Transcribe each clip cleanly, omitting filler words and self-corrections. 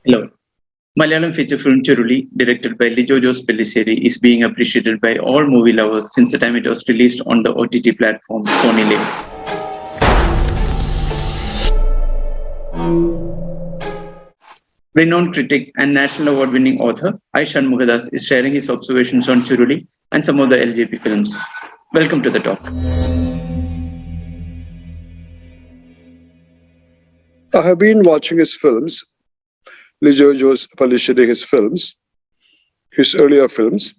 Hello. Malayalam feature film Churuli, directed by Lijojos Pellissieri, is being appreciated by all movie lovers since the time it was released on the OTT platform Sony Live. Renowned critic and national award-winning author I. Shanmughadas is sharing his observations on Churuli and some of the LJP films. Welcome to the talk. I have been watching his films, Lijojos Pellissieri, his earlier films,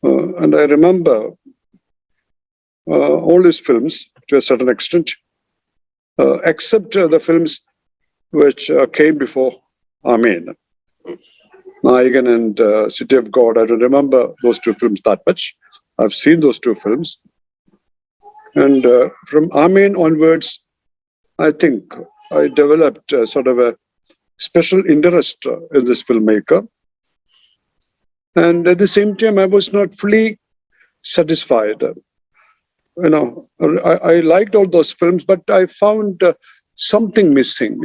and I remember all his films to a certain extent, except the films which came before Amen. Nayagan and City of God. I don't remember those two films that much. I've seen those two films. And from Amen onwards, I think I developed sort of a special interest in this filmmaker. And at the same time, I was not fully satisfied. I liked all those films, but I found something missing.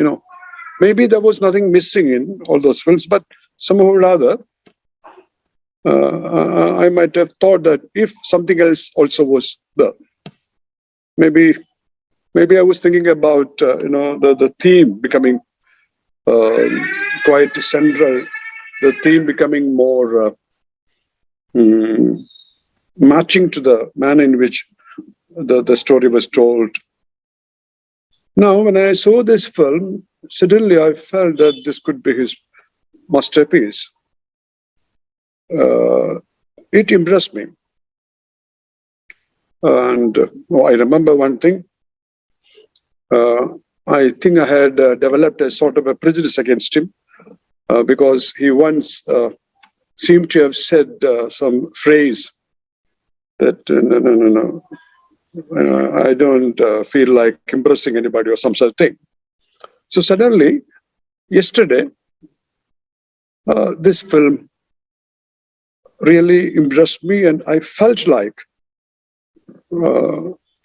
Maybe there was nothing missing in all those films, but somehow or other, I might have thought that if something else also was there, maybe I was thinking about the theme becoming quite central, the theme becoming more matching to the manner in which the story was told. Now, when I saw this film, suddenly I felt that this could be his masterpiece. It impressed me. And I remember one thing. I think I had developed a sort of a prejudice against him because he once seemed to have said some phrase that no, I don't feel like impressing anybody or some such thing. So suddenly, yesterday, this film really impressed me, and I felt like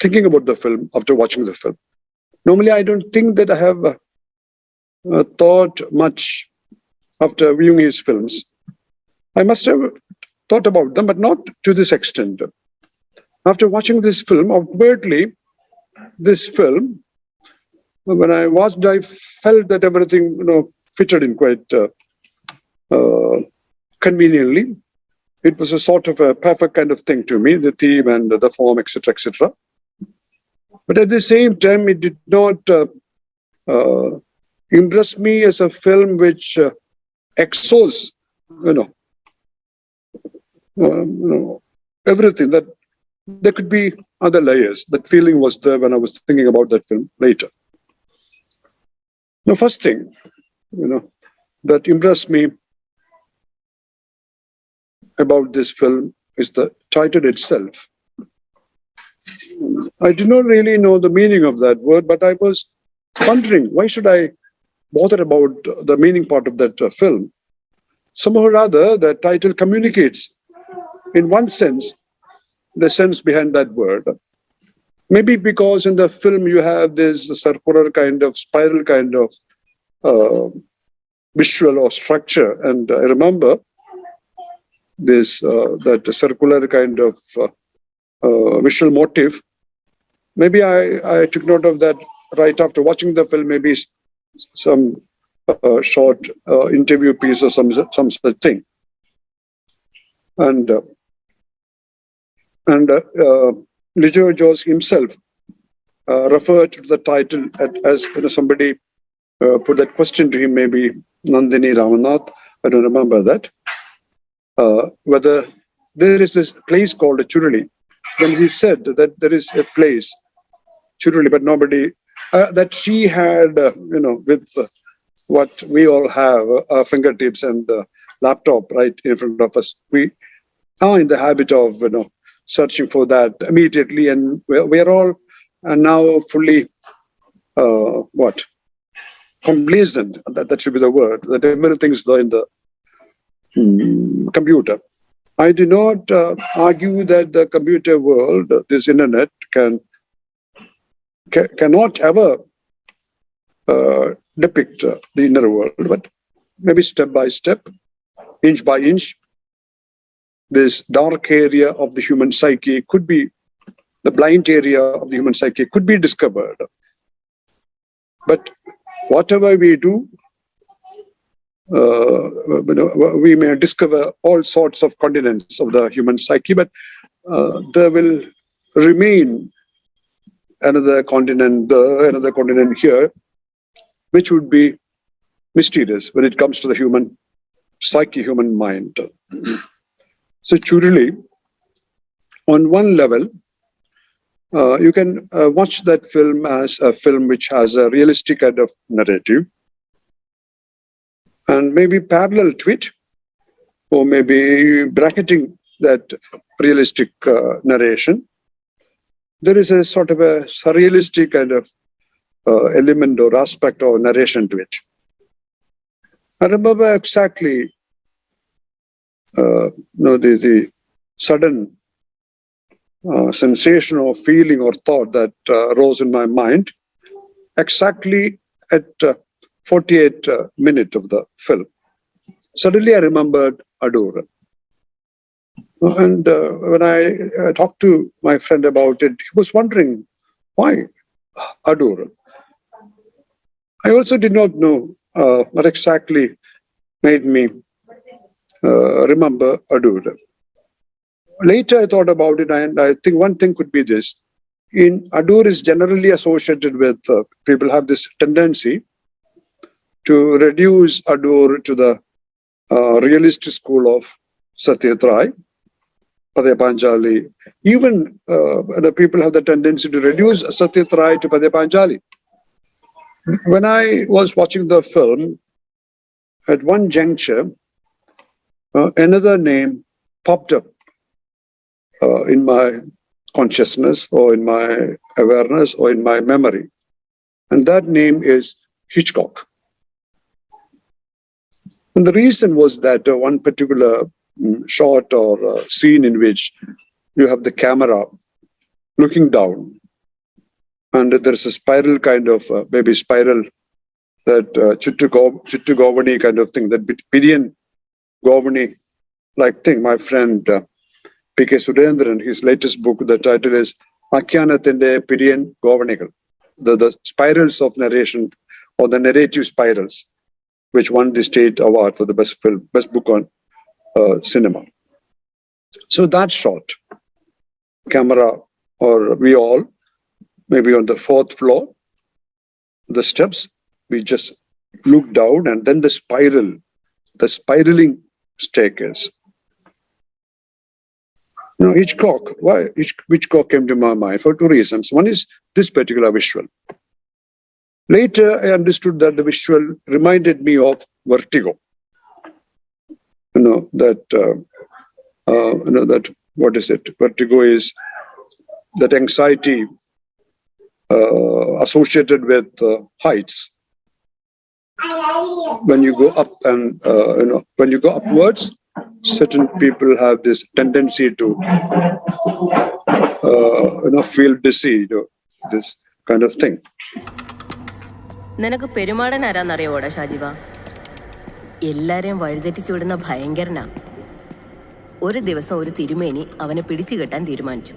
thinking about the film after watching the film. Normally, I don't think that I have thought much after viewing his films. I must have thought about them, but not to this extent. After watching this film, outwardly, this film, when I watched, I felt that everything fitted in quite conveniently. It was a sort of a perfect kind of thing to me, the theme and the form, etc., etc. But at the same time, it did not impress me as a film which exhaust, everything. That there could be other layers. That feeling was there when I was thinking about that film later. The first thing, that impressed me about this film is the title itself. I did not really know the meaning of that word, but I was wondering, why should I bother about the meaning part of that film? Somehow or other, the title communicates, in one sense, the sense behind that word. Maybe because in the film you have this circular kind of, spiral kind of visual or structure. And I remember this, that circular kind of visual motif. Maybe I took note of that right after watching the film, maybe some short interview piece or some such thing. And Lijojos himself referred to the title as somebody put that question to him, maybe Nandini Ramanath, I don't remember that, whether there is this place called Churuli. Then he said that there is a place, Churuli, but nobody, that she had, with what we all have, our fingertips and laptop right in front of us. We are in the habit of, searching for that immediately, and we are all now fully, complacent. That should be the word. That everything is there in the computer. I do not argue that the computer world, this internet, cannot ever depict the inner world, but maybe step by step, inch by inch, this dark area of the human psyche could be, the blind area of the human psyche could be discovered. But whatever we do, we may discover all sorts of continents of the human psyche, but there will remain another continent here, which would be mysterious when it comes to the human psyche, human mind. So Churuli, on one level, you can watch that film as a film which has a realistic kind of narrative, and maybe parallel to it, or maybe bracketing that realistic narration, there is a sort of a surrealistic kind of element or aspect or narration to it. I remember exactly the sudden sensation or feeling or thought that rose in my mind exactly at 48 minutes of the film. Suddenly I remembered Adoor. And when I talked to my friend about it, he was wondering, why Adoor? I also did not know what exactly made me remember Adoor. Later I thought about it, and I think one thing could be this. In Adoor is generally associated with, people have this tendency to reduce Adoor to the realist school of Satyajit Ray, Padya Panjali. Even the people have the tendency to reduce Satyajit Ray to Padya Panjali. When I was watching the film, at one juncture, another name popped up in my consciousness or in my awareness or in my memory. And that name is Hitchcock. And the reason was that one particular shot or scene in which you have the camera looking down, and there's a spiral kind of, maybe spiral, that Chittu Govani kind of thing, that Pidian Govani like thing. My friend P.K. Surendran, his latest book, the title is Akhyanatinde Pidian Govanigal, the spirals of narration or the narrative spirals, which won the state award for the best film, best book on cinema. So that shot, camera, or we all, maybe on the fourth floor, the steps, we just look down, and then the spiral, the spiraling staircase. Hitchcock, why Hitchcock came to my mind for two reasons. One is this particular visual. Later, I understood that the visual reminded me of Vertigo. That what is it? Vertigo is that anxiety associated with heights. When you go up and when you go upwards, certain people have this tendency to feel dizzy, this kind of thing. നിനക്ക് പെരുമാടൻ ആരാന്നറിയോടാ ഷാജിവ? എല്ലാരെയും വഴിതെറ്റിച്ചു വിടുന്ന ഭയങ്കരനാ. ഒരു ദിവസം ഒരു തിരുമേനി അവനെ പിടിച്ചു കെട്ടാൻ തീരുമാനിച്ചു.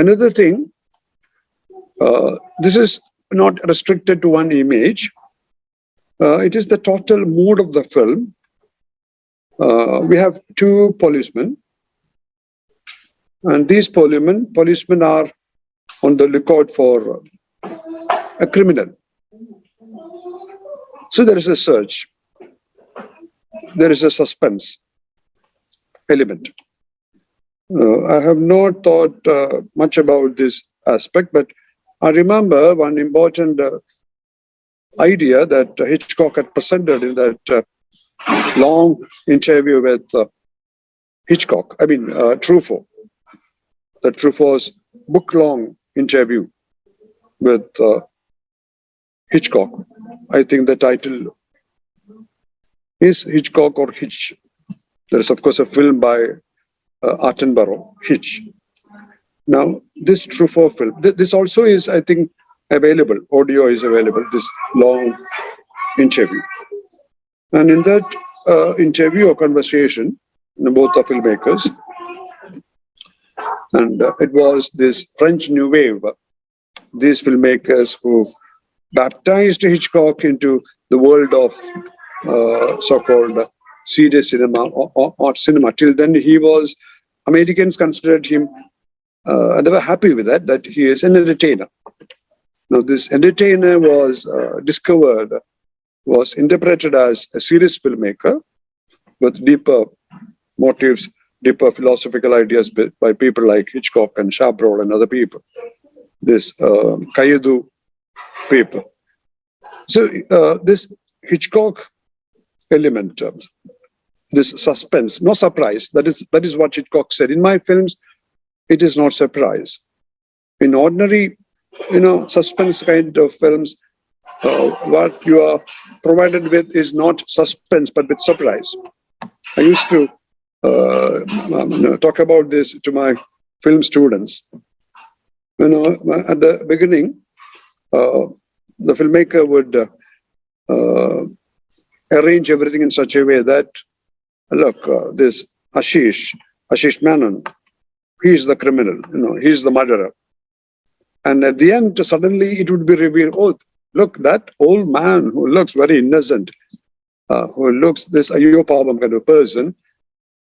Another thing, this is not restricted to one image. It is the total mood of the film. We have two policemen, and these policemen are on the lookout for a criminal. So there is a search. There is a suspense element. I have not thought much about this aspect, but I remember one important idea that Hitchcock had presented in that long interview with Truffaut. The Truffaut's book-long interview with Hitchcock. I think the title is Hitchcock or Hitch. There is, of course, a film by Attenborough, Hitch. Now, this Truffaut film, this also is, I think, available. Audio is available, this long interview. And in that interview or conversation, both are filmmakers, and it was this French New Wave, these filmmakers who baptized Hitchcock into the world of so-called serious cinema or cinema. Till then, Americans considered him, they were happy with that he is an entertainer. Now, this entertainer was interpreted as a serious filmmaker with deeper motives, deeper philosophical ideas by people like Hitchcock and Chabrol and other people. This Kayadu people. So this Hitchcock element, this suspense, no surprise. That is what Hitchcock said. In my films, it is not surprise. In ordinary, suspense kind of films, what you are provided with is not suspense, but with surprise. I used to talk about this to my film students. At the beginning, the filmmaker would arrange everything in such a way that, look, this Ashish Menon, he's the criminal, he's the murderer. And at the end, suddenly it would be revealed, oh, look, that old man who looks very innocent, who looks this Ayopabam kind of person,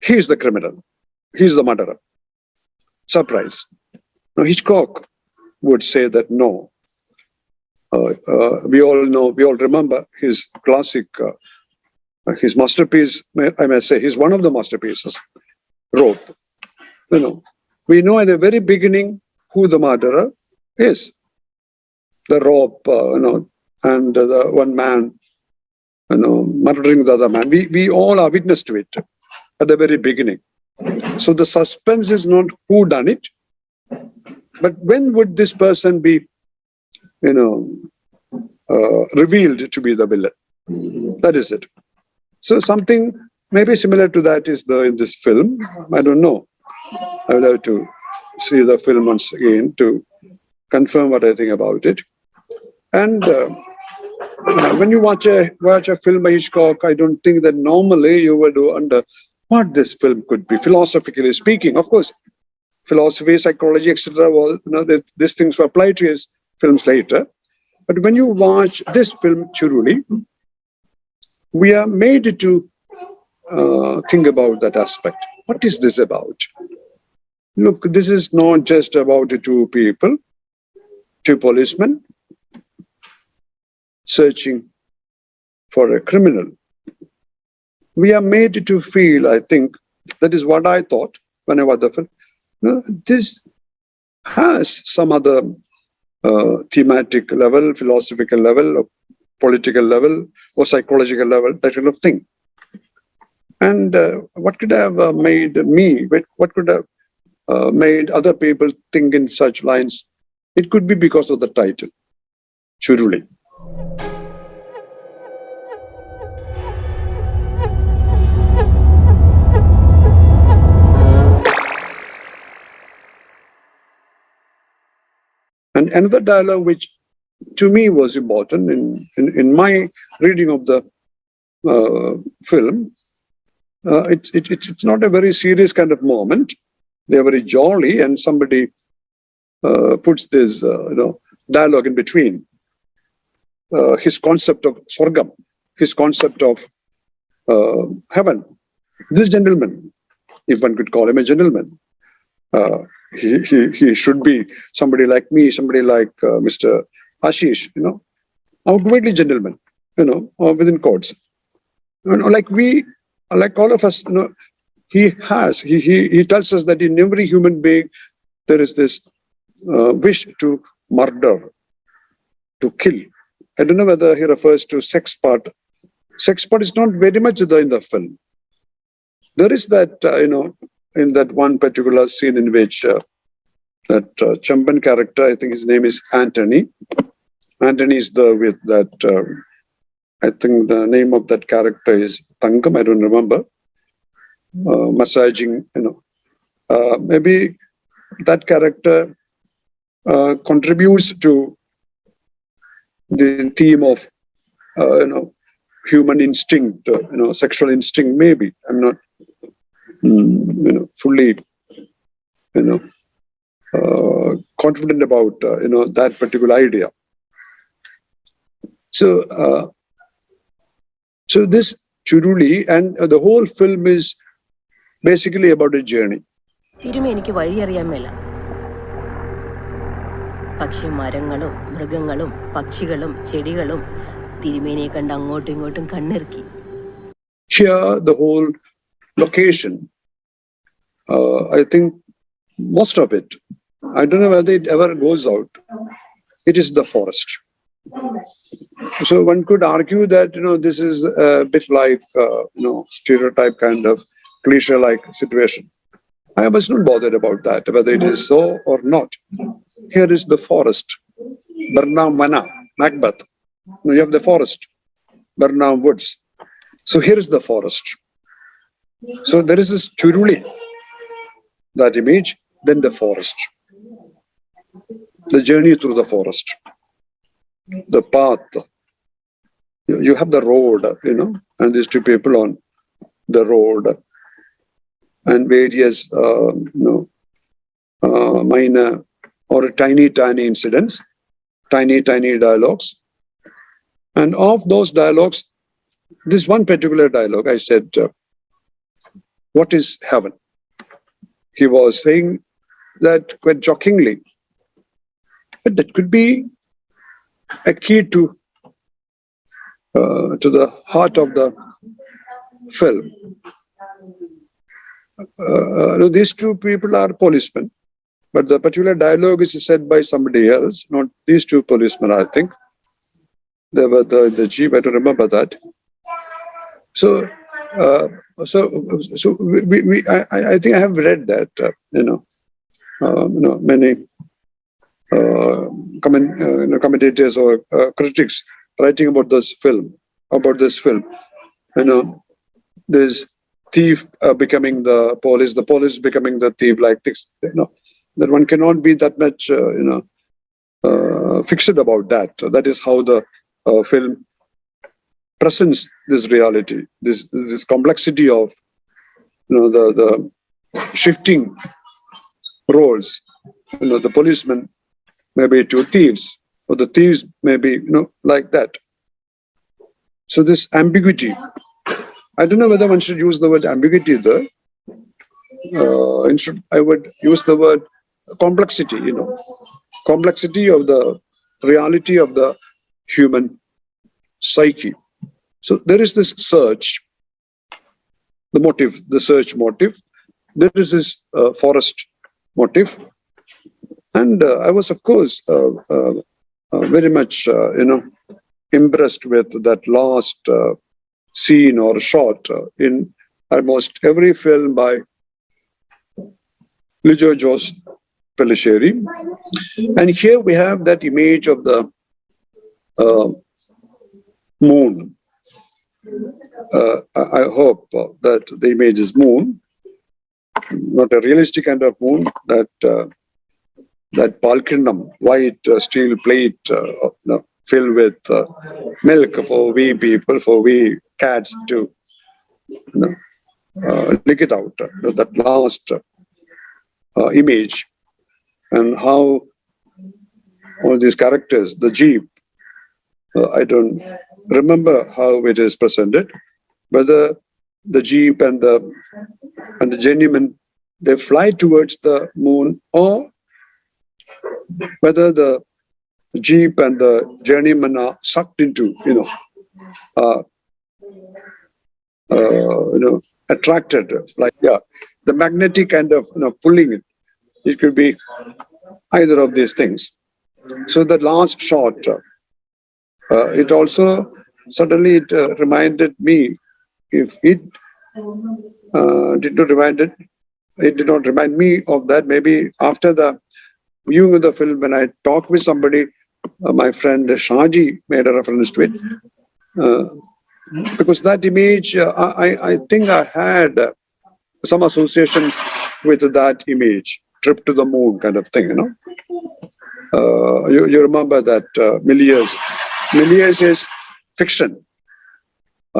he's the criminal, he's the murderer. Surprise. Now, Hitchcock would say that no. We all remember his classic, his masterpiece, I may say, he's one of the masterpieces, Rope. We know at the very beginning who the murderer is. The rope, and the one man, murdering the other man. We all are witness to it at the very beginning. So the suspense is not who done it, but when would this person be, revealed to be the villain? That is it. So something maybe similar to that is in this film. I don't know. I will have to see the film once again to confirm what I think about it. And when you watch a film by Hitchcock, I don't think that normally you would wonder what this film could be, philosophically speaking. Of course, philosophy, psychology, etc. These things were applied to his films later. But when you watch this film, Churuli, we are made to think about that aspect. What is this about? Look, this is not just about two people, two policemen searching for a criminal. We are made to feel, I think, that is what I thought when I watched the film. This has some other thematic level, philosophical level, or political level, or psychological level, that kind of thing. And what could have made me, what could have made other people think in such lines? It could be because of the title, Churuli. And another dialogue which to me was important in my reading of the film, it's not a very serious kind of moment. They're very jolly, and somebody puts this dialogue in between. His concept of Swargam, his concept of heaven. This gentleman, if one could call him a gentleman, he should be somebody like me, somebody like Mr. Ashish, outwardly gentleman, or within quotes. Like all of us, he tells us that in every human being there is this wish to murder, to kill. I don't know whether he refers to sex part. Sex part is not very much there in the film. There is that, in that one particular scene in which that Chamban character, I think his name is Anthony. Anthony is there with that, I think the name of that character is Tangam, I don't remember, massaging, maybe that character contributes to the theme of, human instinct, sexual instinct, maybe. I'm not, fully, confident about, that particular idea. So, so this Churuli and the whole film is basically about a journey. തിരുമേനിക്ക് വഴിയറിയാൻ മേല. പക്ഷെ മരങ്ങളും മൃഗങ്ങളും പക്ഷികളും ചെടികളും തിരുമേനിയെ കണ്ട് അങ്ങോട്ടും ഇങ്ങോട്ടും കണ്ണിറുക്കി. Here, the whole location, I think most of it, I don't know whether it ever goes out. It is the forest. So one could argue that, this is a bit like, stereotype kind of cliche-like situation. I was not bothered about that, whether it is so or not. Here is the forest. Burnham Mana, Macbeth. You have the forest, Burnham Woods. So here is the forest. So there is this Churuli, that image, then the forest. The journey through the forest. The path. You have the road, and these two people on the road, and various, minor or tiny incidents, tiny dialogues. And of those dialogues, this one particular dialogue, I said, what is heaven? He was saying that quite jokingly, but that could be a key to the heart of the film. These two people are policemen, but the particular dialogue is said by somebody else, not these two policemen, I think. They were the chief, I don't remember that. So I think I have read that, many commentators or critics writing about this film. This thief becoming the police becoming the thief, like this. That one cannot be that much, fixed about that. That is how the film presents this reality, this complexity of, the shifting roles. The policemen may be two thieves, or the thieves may be, like that. So this ambiguity, I don't know whether one should use the word ambiguity there. Instead, I would use the word complexity, complexity of the reality of the human psyche. So there is this search, the search motive. There is this forest motive. And I was, of course, very much, impressed with that last scene or shot in almost every film by Ligio Pellissieri. And here we have that image of the moon. I hope that the image is moon, not a realistic kind of moon, that palkindam, white steel plate filled with milk for we people, for we cats to lick it out. That last image, and how all these characters, the jeep, I don't remember how it is presented, whether the jeep and the journeyman, they fly towards the moon, or whether the jeep and the journeyman are sucked into, attracted, like, the magnetic kind of, pulling it. It could be either of these things. So the last shot, it also suddenly reminded me, if it did not remind me of that, maybe after the viewing of the film, when I talked with somebody, my friend Shaji made a reference to it, because that image, I think I had some associations with that image, trip to the moon kind of thing, you remember that Méliès is fiction,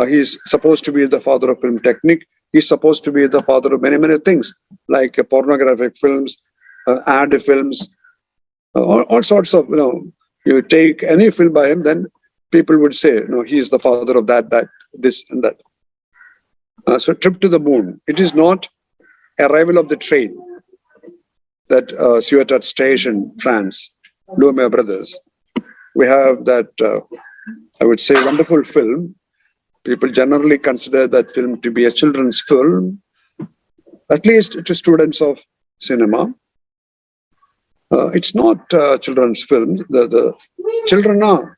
He's supposed to be the father of film technique. He's supposed to be the father of many, many things like pornographic films, ad films, all sorts of, you take any film by him, then people would say, he's the father of that, this and that. So Trip to the Moon, it is not Arrival of the Train that Suetat Station, France, Lumiere Brothers. We have that, I would say, wonderful film. People generally consider that film to be a children's film, at least to students of cinema. It's not children's film. The children are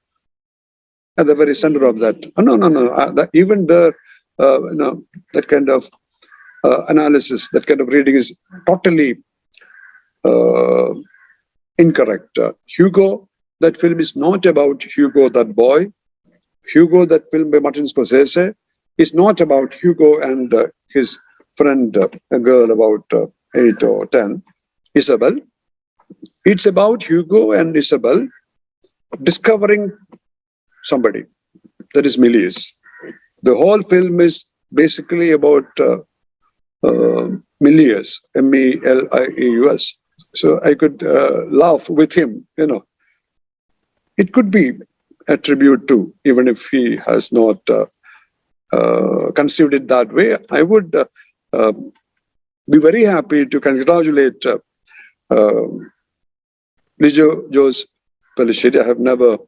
at the very center of that. No. Even that kind of analysis, that kind of reading is totally incorrect. Hugo, that film is not about Hugo, that boy. Hugo, that film by Martin Scorsese, is not about Hugo and his friend, a girl about 8 or 10, Isabel. It's about Hugo and Isabel discovering somebody, that is Milius. The whole film is basically about Milius, Milius. So I could laugh with him, It could be a tribute to, even if he has not conceived it that way. I would be very happy to congratulate Lijo Pellicetti. I have never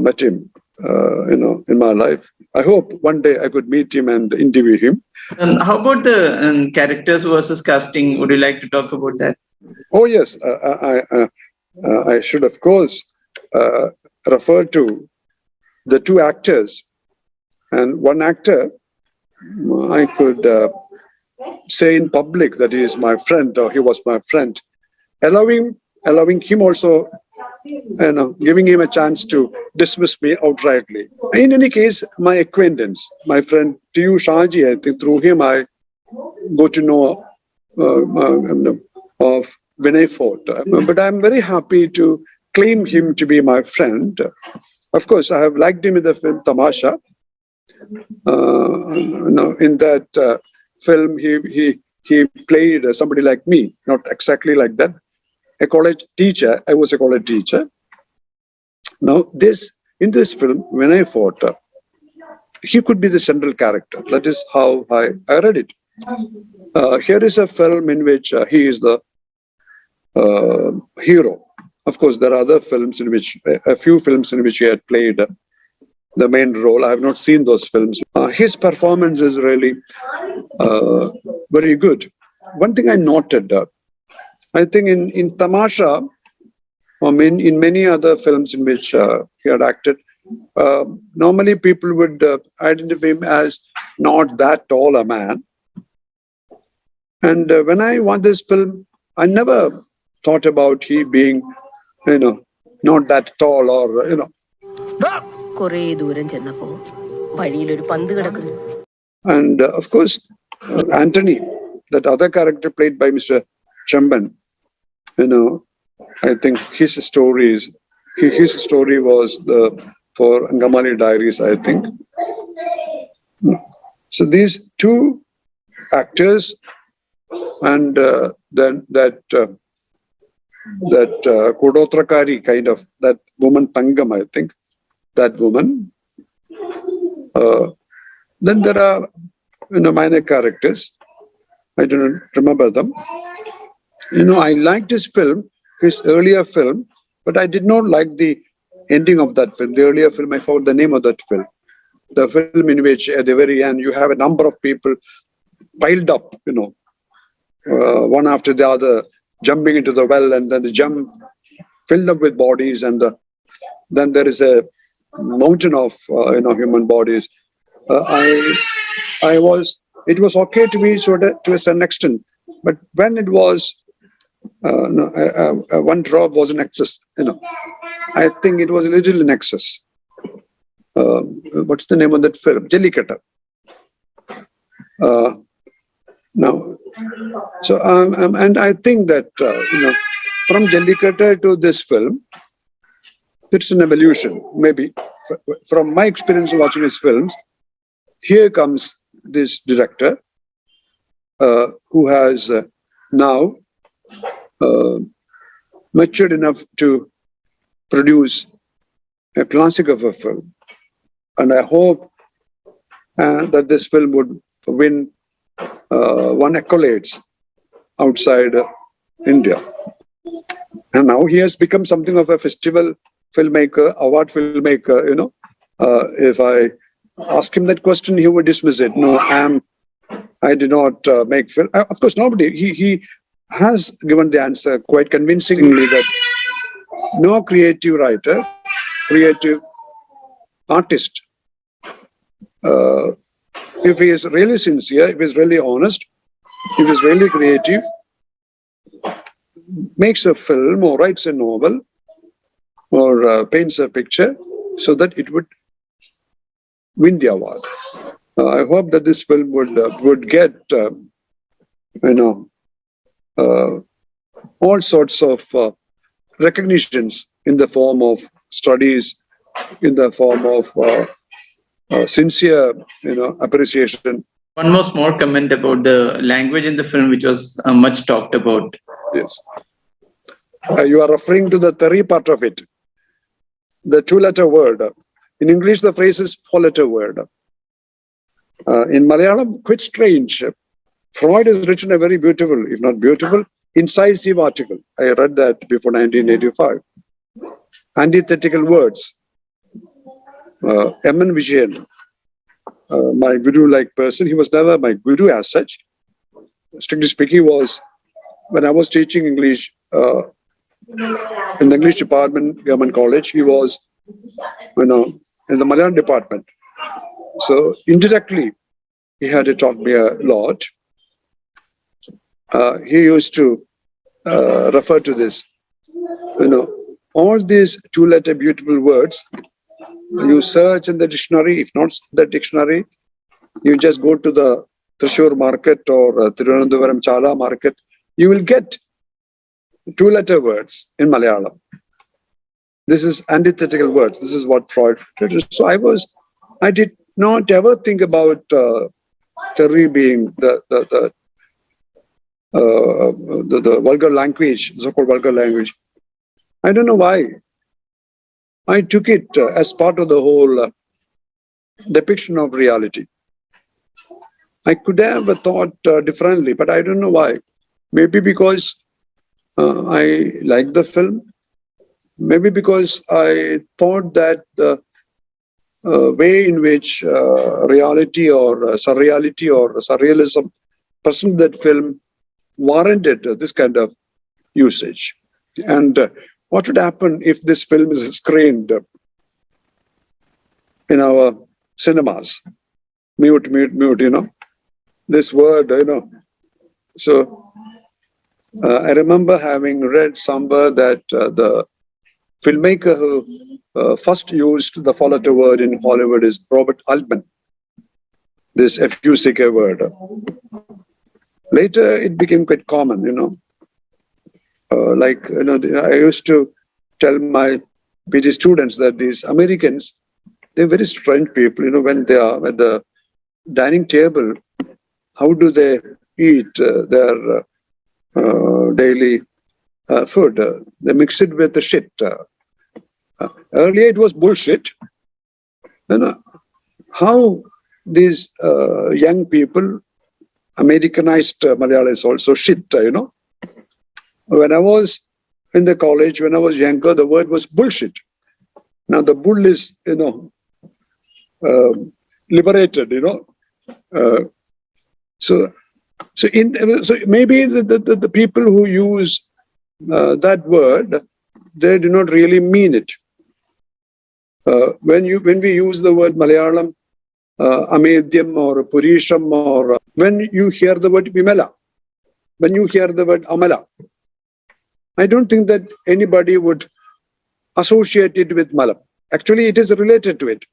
met him, in my life. I hope one day I could meet him and interview him. How about the characters versus casting? Would you like to talk about that? Oh yes, I should of course refer to the two actors, and one actor I could say in public that he is my friend, or he was my friend, allowing him also, giving him a chance to dismiss me outrightly. In any case, my acquaintance, my friend T.U. Shaji, I think through him I go to know of Vinay Fort. But I'm very happy to claim him to be my friend. Of course, I have liked him in the film Tamasha. In that film, he played somebody like me, not exactly like that. A college teacher. I was a college teacher. Now, in this film, Vinay Fort, he could be the central character. That is how I read it. Here is a film in which he is the hero. Of course, there are other films in which, a few films in which he had played the main role. I have not seen those films. His performance is really very good. One thing I noted, I think in Tamasha, in many other films in which he had acted, normally people would identify him as not that tall a man. And when I watched this film, I never thought about he being, not that tall or, കുറേ ദൂരം ചെന്നപ്പോ വഴിയിലൊരു പന്ത് കിടക്കുന്നു. And of course, Anthony, that other character played by Mr. Chamban, I think his story was for Angamali Diaries, I think. So these two actors, and then that Kodotrakari kind of, that woman Tangam, I think, that woman. Then there are minor characters. I don't remember them. I liked his film, his earlier film, but I did not like the ending of that film. The earlier film, I found the name of that film. The film in which at the very end you have a number of people piled up, one after the other, jumping into the well, and then the jump filled up with bodies, and then there is a mountain of human bodies. It was okay to me to a certain extent, but when it was one drop was in excess, I think it was a little in excess. What's the name of that film? Jellikata. Now, so and I think that from Jellikata to this film, it's an evolution. Maybe from my experience watching his films, here comes this director who has now matured enough to produce a classic of a film. And I hope that this film would win one accolades outside India. And now he has become something of a festival filmmaker, award filmmaker, you know. If I ask him that question, he would dismiss it. No, I did not make film. Of course, nobody. He has given the answer quite convincingly that no creative writer, creative artist, if he is really sincere, if he is really honest, if he is really creative, makes a film or writes a novel or paints a picture so that it would win the award. I hope that this film would get all sorts of recognitions in the form of studies, in the form of sincere appreciation. One more small comment about the language in the film, which was much talked about. Yes. You are referring to the Teri part of it, the two-letter word. In English, the phrase is four-letter word. In Malayalam, quite strange. Freud has written a very beautiful, if not beautiful, incisive article. I read that before 1985. Antithetical words. M.N. Vijayan, my guru-like person, he was never my guru as such. Strictly speaking, was when I was teaching English in the English department, government college, he was, in the Malayalam department. So indirectly, he had taught me a lot. He used to refer to this, all these two-letter beautiful words. You search in the dictionary. If not the dictionary, you just go to the Thrissur market or Tirunelveli Chala market. You will get two-letter words in Malayalam. This is antithetical words. This is what Freud did. So I did not ever think about Teri being the vulgar language, so-called vulgar language. I don't know why. I took it as part of the whole depiction of reality. I could have thought differently, but I don't know why. Maybe because I liked the film. Maybe because I thought that the way in which reality or surreality or surrealism present that film warranted this kind of usage. And what would happen if this film is screened in our cinemas? Mute, this word, So I remember having read somewhere that the filmmaker who first used the four-letter word in Hollywood is Robert Altman. This F-U-C-K word. Later, it became quite common, I used to tell my PG students that these Americans, they're very strange people, when they are at the dining table, how do they eat their daily food? They mix it with the shit. Earlier, it was bullshit. How these young people, Americanized Malayalam is also shit, When I was in the college, when I was younger, the word was bullshit. Now the bull is, liberated, So maybe the people who use that word, they do not really mean it. When we use the word Malayalam, Amedyam or Purisham, or when you hear the word Vimala, when you hear the word Amala, I don't think that anybody would associate it with Malam. Actually, it is related to it.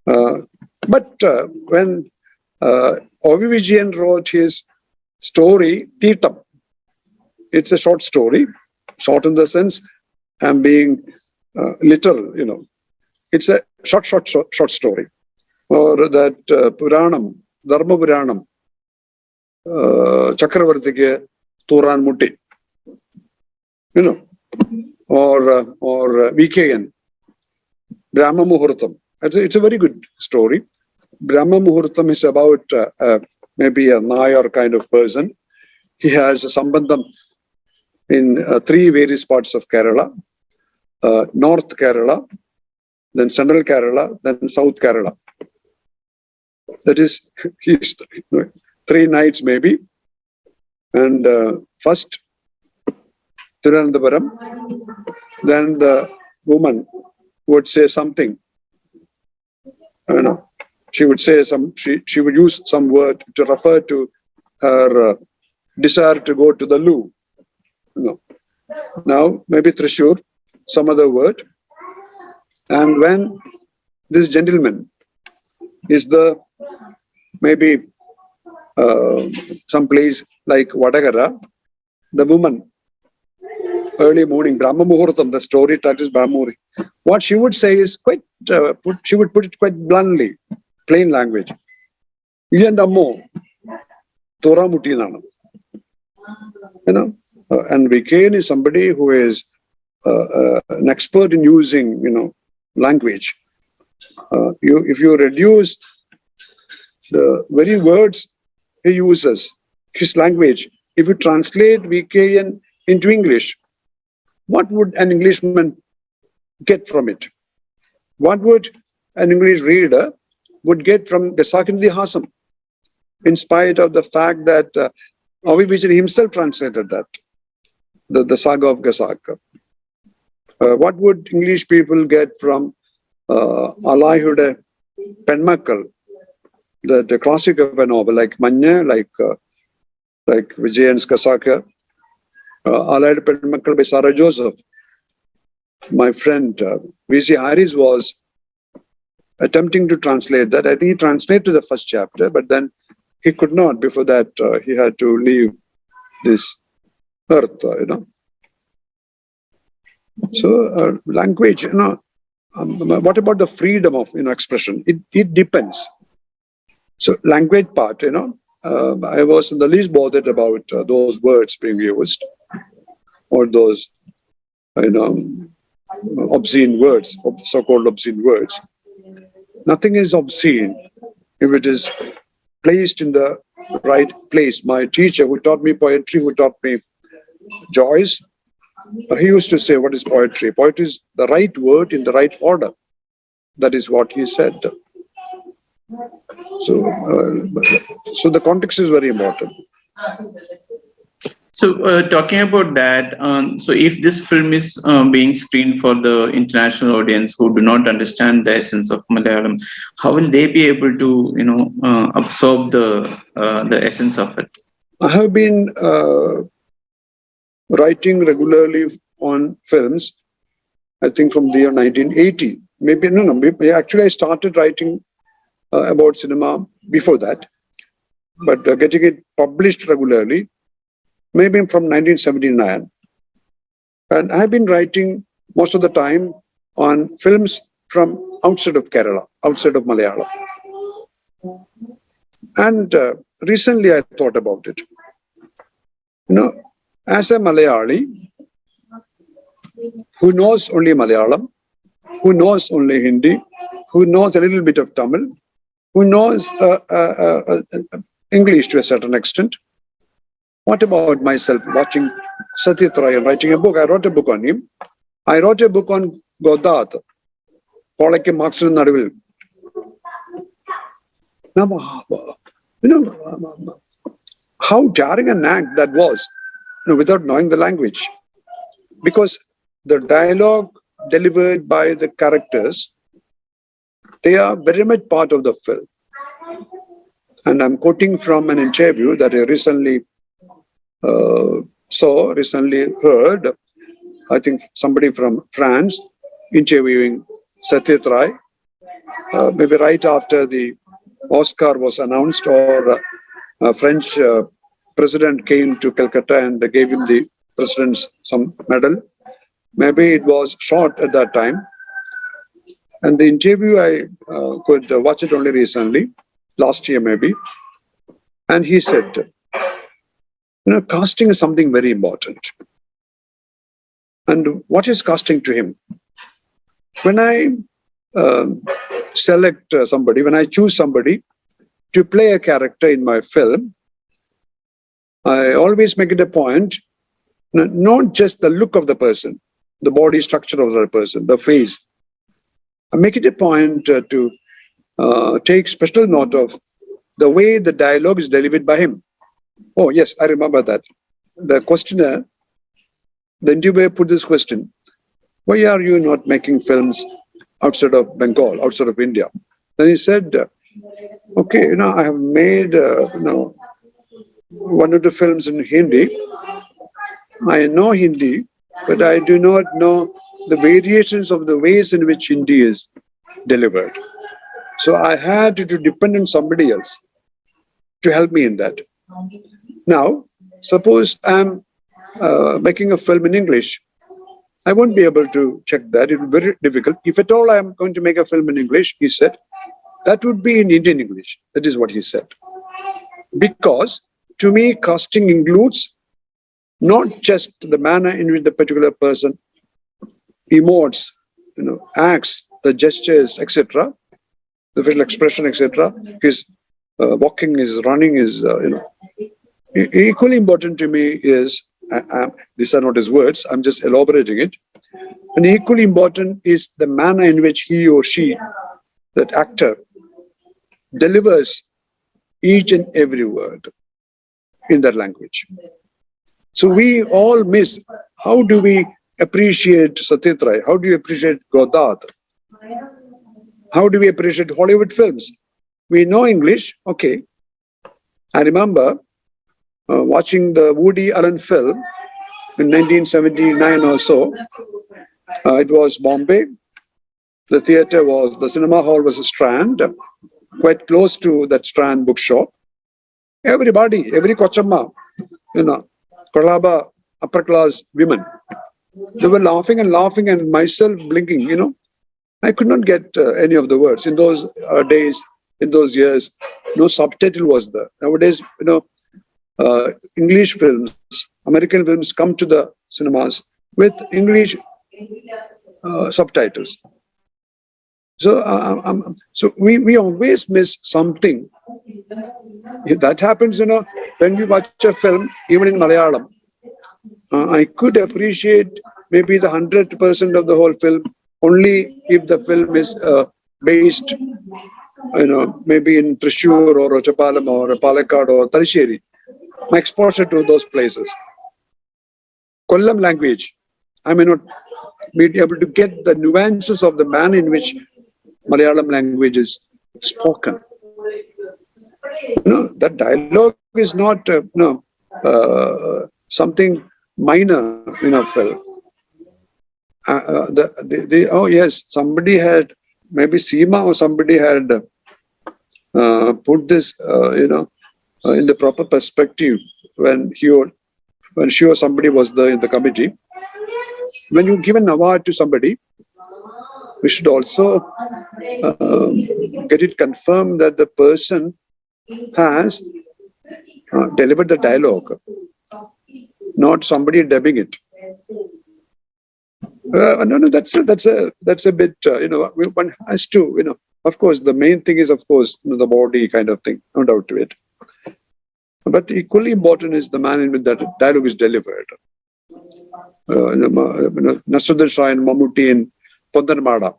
But when O.V. Vijayan wrote his story, Teetam, it's a short story, short in the sense I'm being literal, It's a short story. or that Puranam, Dharma Puranam, Chakravartike Turan Mutti, you know, or VKN, Brahma Muhurtam. It's a very good story. Brahma Muhurtam is about maybe a Nayar kind of person. He has a sambandham in 3 various parts of Kerala, North Kerala, then Central Kerala, then South Kerala. That is, he's 3 nights maybe. And first, Tirunelveli, then the woman would say something. You know, she would say she would use some word to refer to her desire to go to the loo. You know. Now, maybe Trishur, some other word. And when this gentleman is maybe some place like Vadagara, the woman, early morning, Brahma Muhurtam, the story touches Brahma Muhurtam. What she would say is quite, she would put it quite bluntly, plain language. Yandammo, Tora Mutinana. You know, and VKN is somebody who is an expert in using, you know, language. If you reduce the very words he uses, his language, if you translate VKN into English, what would an Englishman get from it? What would an English reader would get from Gasakinti Hasam, in spite of the fact that Avi Vijayan himself translated that, the saga of Gasaka. What would English people get from Alayhude Penmakal, the classic of a novel, like Manya, like Vijayan's Gasaka, Alayhude Penmakal by Sarah Joseph. My friend V.C. Harris was attempting to translate that. I think he translated the first chapter, but then he could not. Before that, he had to leave this earth, you know. So language, you know, what about the freedom of, you know, expression? It depends. So language part, you know, I was in the least bothered about those words being used, or those, you know, obscene words, so-called obscene words. Nothing is obscene if it is placed in the right place. My teacher who taught me poetry, who taught me Joyce, he used to say, what is poetry? Poetry is the right word in the right order. That is what he said. So the context is very important. So talking about that, so if this film is being screened for the international audience who do not understand the essence of Malayalam, how will they be able to, you know, absorb the essence of it? I have been writing regularly on films, I think from the year 1980. Actually I started writing about cinema before that, but getting it published regularly, maybe from 1979. And I've been writing most of the time on films from outside of Kerala, outside of Malayalam. And recently I thought about it. You know, as a Malayali who knows only Malayalam, who knows only Hindi, who knows a little bit of Tamil, who knows English to a certain extent, what about myself watching Satyajit Ray and writing a book? I wrote a book on him. I wrote a book on Godat, Polake Marx and Nadavil. Now, you know, how jarring an act that was, you know, without knowing the language. Because the dialogue delivered by the characters, they are very much part of the film. And I'm quoting from an interview that I recently heard, I think somebody from France interviewing Satyajit Ray, maybe right after the Oscar was announced, or a French president came to Calcutta and gave him the president's some medal. Maybe it was shot at that time. And the interview, I could watch it only recently, last year maybe. And he said, casting is something very important. And what is casting to him? When I select somebody, when I choose somebody to play a character in my film, I always make it a point, not just the look of the person, the body structure of the person, the face. I make it a point to take special note of the way the dialogue is delivered by him. Oh, yes, I remember that. The questioner, the interviewer put this question: why are you not making films outside of Bengal, outside of India? Then he said, okay, I have made, one or two films in Hindi. I know Hindi, but I do not know the variations of the ways in which Hindi is delivered. So I had to depend on somebody else to help me in that. Now, suppose I'm making a film in English, I won't be able to check that. It will be very difficult. If at all I'm going to make a film in English, he said, that would be in Indian English. That is what he said. Because to me, casting includes not just the manner in which the particular person emotes, acts, the gestures, etc., the facial expression, etc. His walking, his running, is, equally important to me is, these are not his words, I'm just elaborating it. And equally important is the manner in which he or she, that actor, delivers each and every word in that language. So we all miss, how do we appreciate Satyajit Ray? How do we appreciate Godard? How do we appreciate Hollywood films? We know English, okay. I remember watching the Woody Allen film in 1979 or so. It was Bombay. The theater was, the cinema hall was a Strand, quite close to that Strand bookshop. Everybody, every Kochama, Kolaba, upper class women, they were laughing and myself blinking, I could not get any of the words. In those days, in those years, no subtitle was there. Nowadays, English films, American films come to the cinemas with English subtitles. So, so we always miss something. That happens, when we watch a film, even in Malayalam. I could appreciate maybe the 100% of the whole film only if the film is based, maybe in Thrissur or Rochapalam or Palakkad or Talisheri. My exposure to those places. Kollam language, I may not be able to get the nuances of the manner in which Malayalam language is spoken. That dialogue is not something minor in a film. Oh yes, somebody had, maybe Seema or somebody had put this, in the proper perspective when she or somebody was there in the committee. When you give an award to somebody, we should also get it confirmed that the person has delivered the dialogue, not somebody dubbing it. No, that's a bit, one has to, of course, the main thing is, of course, the body kind of thing, no doubt to it. But equally important is the manner in which that dialogue is delivered. Nasruddin Shah and Mammootty in Pondanmada.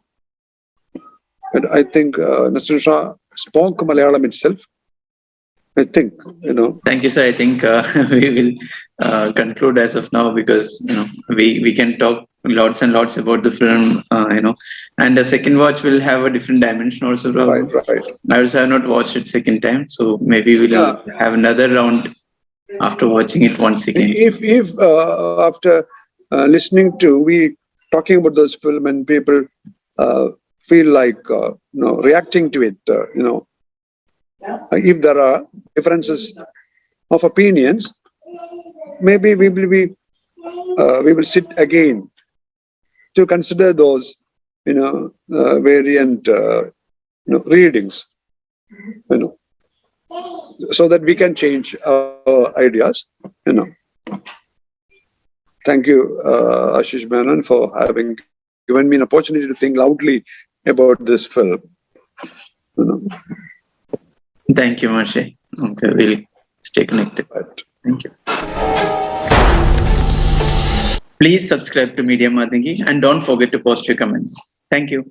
And I think Nasruddin Shah spoke Malayalam itself. I think, Thank you, sir. I think we will conclude as of now, because we can talk lots and lots about the film, and the second watch will have a different dimension also. Right. I also have not watched it second time, so maybe we'll have another round after watching it once again. If after listening to we talking about this film and people feel like reacting to it, if there are differences of opinions, maybe we will sit again to consider those variant readings, so that we can change our ideas. Thank you, Ashish Menon, for having given me an opportunity to think loudly about this film. Thank you, Marsha. Okay, we'll stay connected. Right. Thank you. Please subscribe to Media Mathamgi and don't forget to post your comments. Thank you.